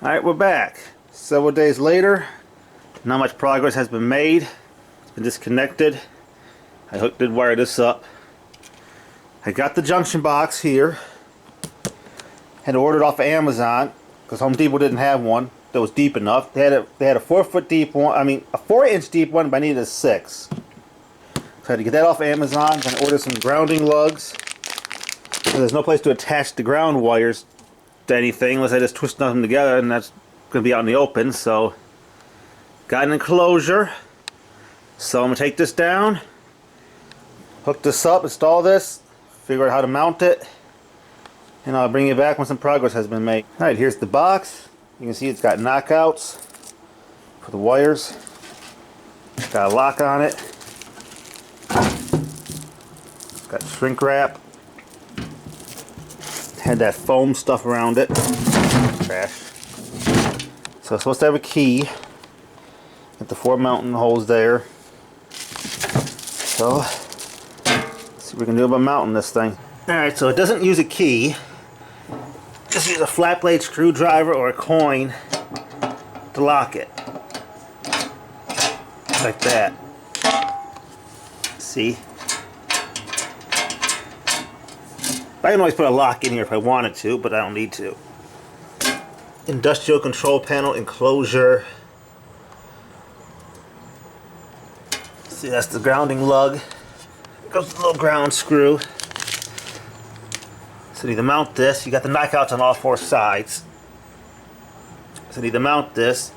Alright, we're back. Several days later, not much progress has been made. It's been disconnected. I did wire this up. I got the junction box here. Had ordered off of Amazon because Home Depot didn't have one that was deep enough. They had a 4-foot deep one. I mean, a 4-inch deep one, but I needed a 6. So I had to get that off of Amazon. Then order some grounding lugs. So there's no place to attach the ground wires to anything unless I just twist them together, and that's going to be out in the open. So got an enclosure. So I'm going to take this down, hook this up, install this, figure out how to mount it, and I'll bring you back when some progress has been made. Alright, here's the box. You can see it's got knockouts for the wires. It's got a lock on it. It's got shrink wrap. Had that foam stuff around it. Trash. So it's supposed to have a key. Got the 4 mounting holes there. So let's see what we can do about mounting this thing. Alright, so it doesn't use a key. Just use a flat blade screwdriver or a coin to lock it. Like that. See? I can always put a lock in here if I wanted to, but I don't need to. Industrial control panel enclosure. See, that's the grounding lug. Goes the little ground screw. So you need to mount this. You got the knockouts on all 4 sides. So you need to mount this.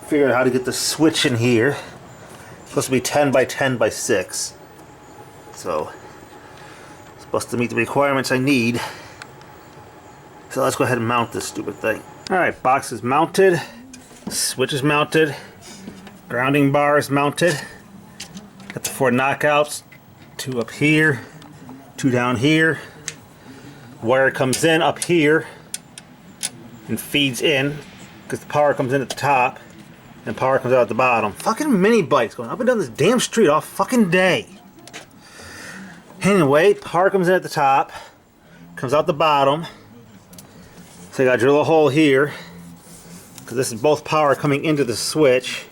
Figure out how to get the switch in here. It's supposed to be 10 by 10 by 6. So it's supposed to meet the requirements I need. So let's go ahead and mount this stupid thing. Alright, box is mounted. Switch is mounted. Grounding bar is mounted. Got the 4 knockouts. 2 up here. 2 down here. Wire comes in up here and feeds in because the power comes in at the top and power comes out at the bottom. Fucking mini bikes going up and down this damn street all fucking day. Anyway, power comes in at the top, comes out the bottom. So I gotta drill a hole here because this is both power coming into the switch.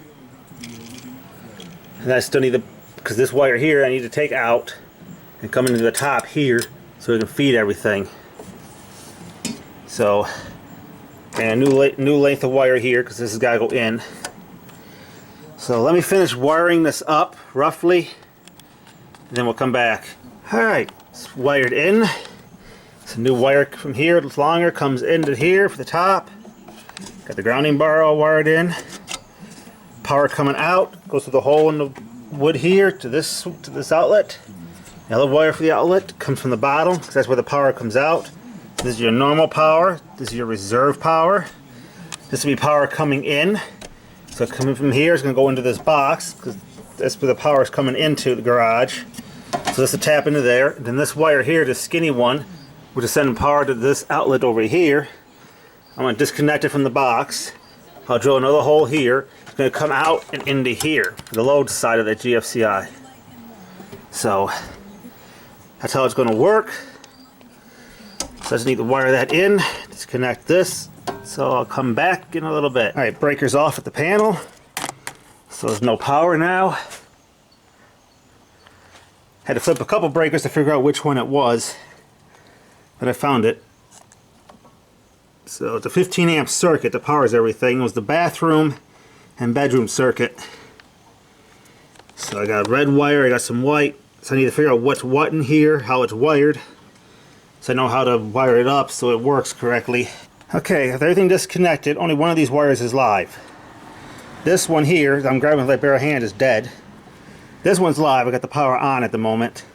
And I still need the, because this wire here I need to take out and come into the top here so we can feed everything. So, and a new length of wire here because this has got to go in. So let me finish wiring this up roughly, and then we'll come back. Alright, it's wired in. It's a new wire from here, it's longer, comes into here for the top. Got the grounding bar all wired in. Power coming out, goes through the hole in the wood here to this outlet. Yellow wire for the outlet comes from the bottom because that's where the power comes out. This is your normal power. This is your reserve power. This will be power coming in. So coming from here is going to go into this box because that's where the power is coming into the garage. So this will tap into there. Then this wire here, this skinny one, which is sending power to this outlet over here. I'm going to disconnect it from the box. I'll drill another hole here. It's going to come out and into here, the load side of that GFCI. So that's how it's going to work. So I just need to wire that in, disconnect this. So I'll come back in a little bit. Alright, breaker's off at the panel. So there's no power now. Had to flip a couple breakers to figure out which one it was. But I found it. So it's a 15 amp circuit that powers everything. It was the bathroom and bedroom circuit. So I got a red wire, I got some white. So I need to figure out what's what in here, how it's wired. So I know how to wire it up so it works correctly. Okay, with everything disconnected, only one of these wires is live. This one here, that I'm grabbing with my bare hand, is dead. This one's live, I got the power on at the moment.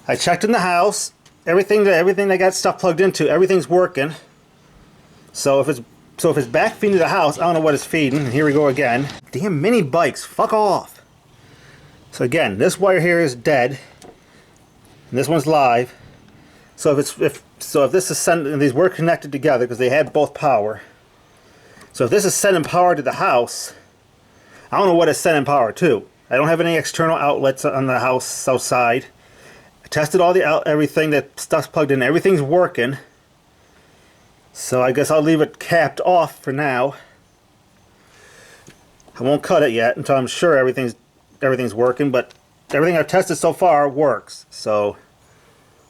I checked in the house, everything that got stuff plugged into, everything's working. So if it's back feeding to the house, I don't know what it's feeding. And here we go again. Damn mini bikes, fuck off. So again, this wire here is dead, and this one's live. So if this is sending, these were connected together because they had both power. So if this is sending power to the house, I don't know what it's sending power to. I don't have any external outlets on the house outside. I tested all everything that stuff's plugged in. Everything's working. So I guess I'll leave it capped off for now. I won't cut it yet until I'm sure everything's working, but everything I've tested so far works. So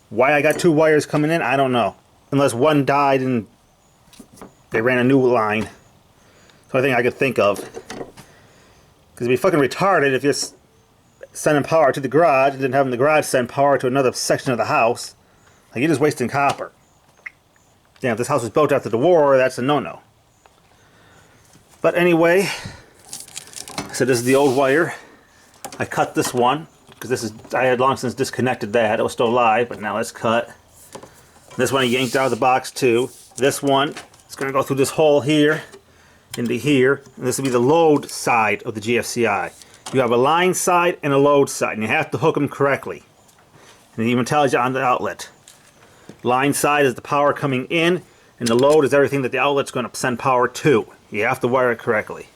why I got 2 wires coming in, I don't know. Unless one died and they ran a new line. That's the only thing I could think of. Because it'd be fucking retarded if you're sending power to the garage and then having the garage send power to another section of the house. Like, you're just wasting copper. Yeah, if this house was built after the war, that's a no-no. But anyway, so this is the old wire. I cut this one because I had long since disconnected that. It was still live, but now it's cut. This one I yanked out of the box too. This one is going to go through this hole here into here, and this will be the load side of the GFCI. You have a line side and a load side, and you have to hook them correctly. And it even tells you on the outlet. Line side is the power coming in, and the load is everything that the outlet's going to send power to. You have to wire it correctly.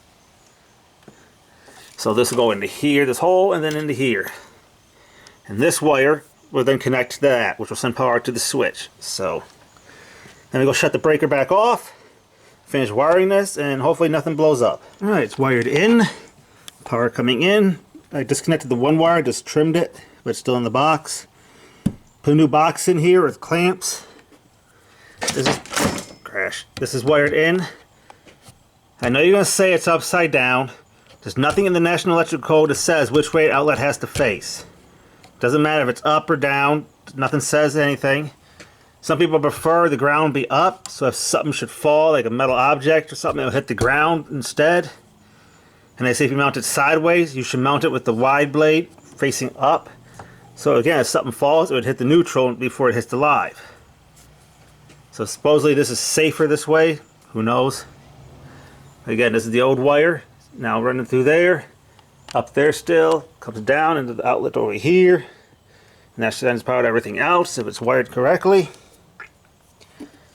So this will go into here, this hole, and then into here. And this wire will then connect to that, which will send power to the switch. So then we go shut the breaker back off, finish wiring this, and hopefully nothing blows up. Alright, it's wired in. Power coming in. I disconnected the one wire, just trimmed it, but it's still in the box. Put a new box in here with clamps. This is wired in. I know you're going to say it's upside down. There's nothing in the National Electrical Code that says which way the outlet has to face. Doesn't matter if it's up or down. Nothing says anything. Some people prefer the ground be up, so if something should fall, like a metal object or something, it'll hit the ground instead. And they say if you mount it sideways, you should mount it with the wide blade facing up. So again, if something falls, it would hit the neutral before it hits the live. So supposedly this is safer this way. Who knows? Again, this is the old wire. Now running through there. Up there still. Comes down into the outlet over here. And that sends power to everything else if it's wired correctly.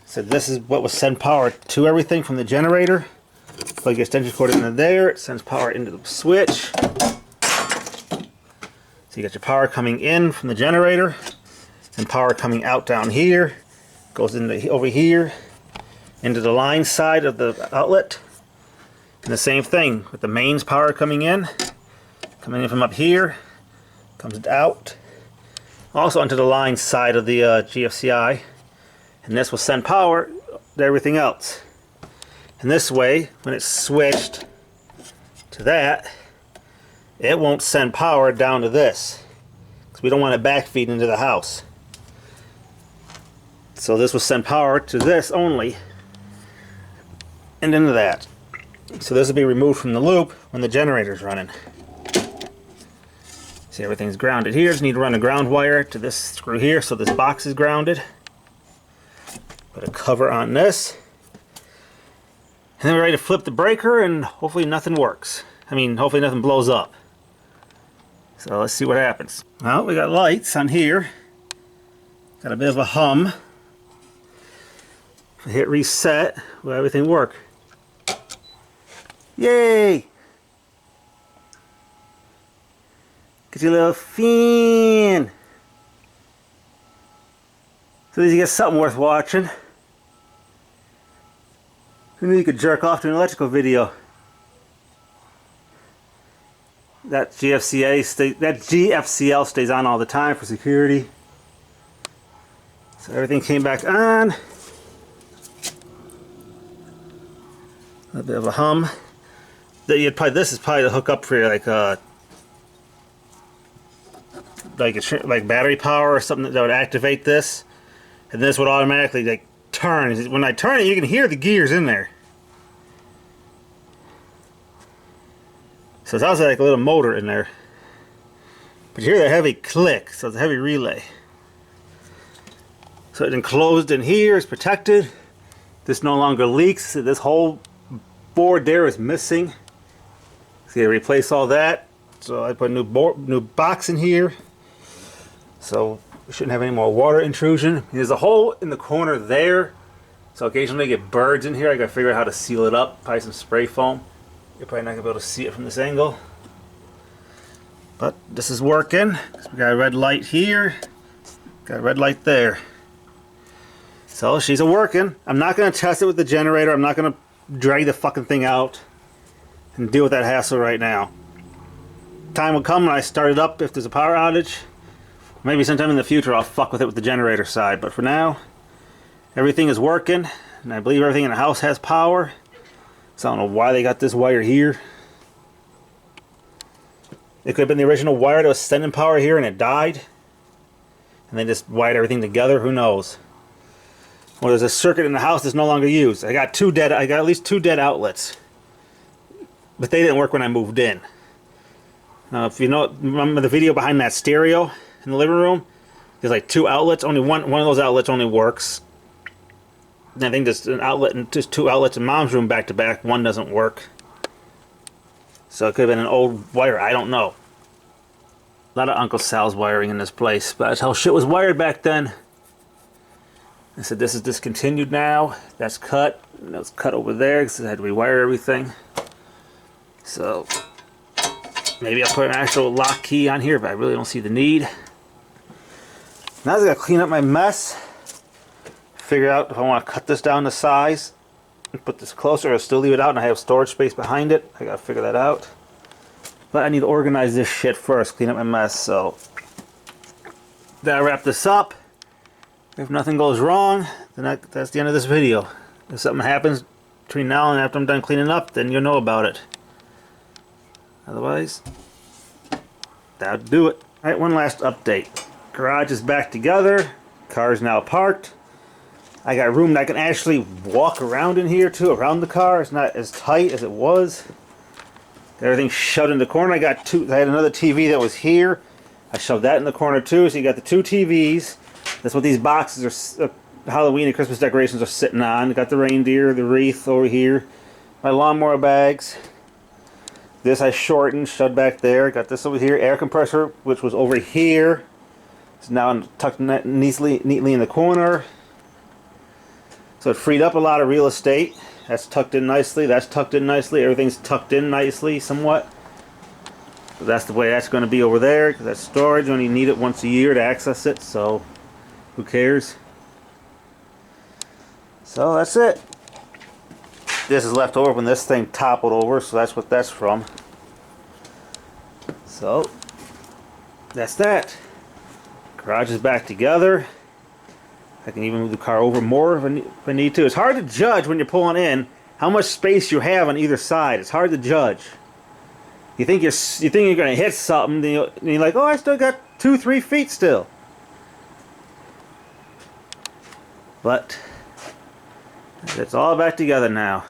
So this is what will send power to everything from the generator. Plug your extension cord into there. It sends power into the switch. So you got your power coming in from the generator, and power coming out down here, goes into over here, into the line side of the outlet. And the same thing with the mains power coming in from up here, comes out, also onto the line side of the GFCI, and this will send power to everything else. And this way, when it's switched to that, it won't send power down to this, because we don't want it backfeed into the house. So this will send power to this only, and into that. So this will be removed from the loop when the generator's running. See, everything's grounded here. Just need to run a ground wire to this screw here so this box is grounded. Put a cover on this. And then we're ready to flip the breaker, and hopefully nothing works. I mean, hopefully nothing blows up. So let's see what happens. Well, we got lights on here. Got a bit of a hum. If I hit reset, will everything work? Yay! Get your little fan. So at least you get something worth watching. Who knew you could jerk off to an electrical video? That GFCL stays on all the time for security. So everything came back on. A bit of a hum. This is probably the hookup for like battery power or something that would activate this, and this would automatically turn. When I turn it, you can hear the gears in there. So it sounds like a little motor in there. But you hear the heavy click, so it's a heavy relay. So it's enclosed in here, it's protected. This no longer leaks. This whole board there is missing. So you replace all that. So I put a new box in here. So we shouldn't have any more water intrusion. There's a hole in the corner there. So occasionally I get birds in here. I gotta figure out how to seal it up. Probably some spray foam. You're probably not gonna be able to see it from this angle. But this is working. So we got a red light here. Got a red light there. So she's a-working. I'm not going to test it with the generator. I'm not going to drag the fucking thing out and deal with that hassle right now. Time will come when I start it up if there's a power outage. Maybe sometime in the future I'll fuck with it with the generator side. But for now, everything is working. And I believe everything in the house has power. So I don't know why they got this wire here. It could have been the original wire that was sending power here and it died. And they just wired everything together. Who knows? Well, there's a circuit in the house that's no longer used. I got at least two dead outlets. But they didn't work when I moved in. Now, if you know, remember the video behind that stereo in the living room? There's like two outlets. Only one of those outlets only works. And I think there's an outlet and just two outlets in Mom's room back to back. One doesn't work. So it could have been an old wire. I don't know. A lot of Uncle Sal's wiring in this place. But that's how shit was wired back then. I said this is discontinued now. That's cut. And that was cut over there because I had to rewire everything. So maybe I'll put an actual lock key on here, but I really don't see the need. Now I gotta clean up my mess. Figure out if I want to cut this down to size and put this closer or still leave it out and I have storage space behind it. I gotta figure that out. But I need to organize this shit first, clean up my mess. So then I wrap this up. If nothing goes wrong, then that's the end of this video. If something happens between now and after I'm done cleaning up, then you'll know about it. Otherwise, that'll do it. Alright, one last update. Garage is back together. Car is now parked. I got room that I can actually walk around in here too, around the car. It's not as tight as it was. Everything's shoved in the corner. I had another TV that was here. I shoved that in the corner too, so you got the two TVs. That's what these boxes are, Halloween and Christmas decorations are sitting on. Got the reindeer, the wreath over here. My lawnmower bags. This I shortened, shoved back there. Got this over here, air compressor, which was over here. It's now tucked neatly in the corner. So it freed up a lot of real estate. That's tucked in nicely. That's tucked in nicely. Everything's tucked in nicely, somewhat. But that's the way that's going to be over there, because that's storage. You only need it once a year to access it, so who cares? So that's it. This is left over when this thing toppled over, so that's what that's from. So that's that. Garage is back together. I can even move the car over more if I need to. It's hard to judge when you're pulling in how much space you have on either side. It's hard to judge. You think you're going to hit something, and you're like, oh, I still got 2-3 feet still. But it's all back together now.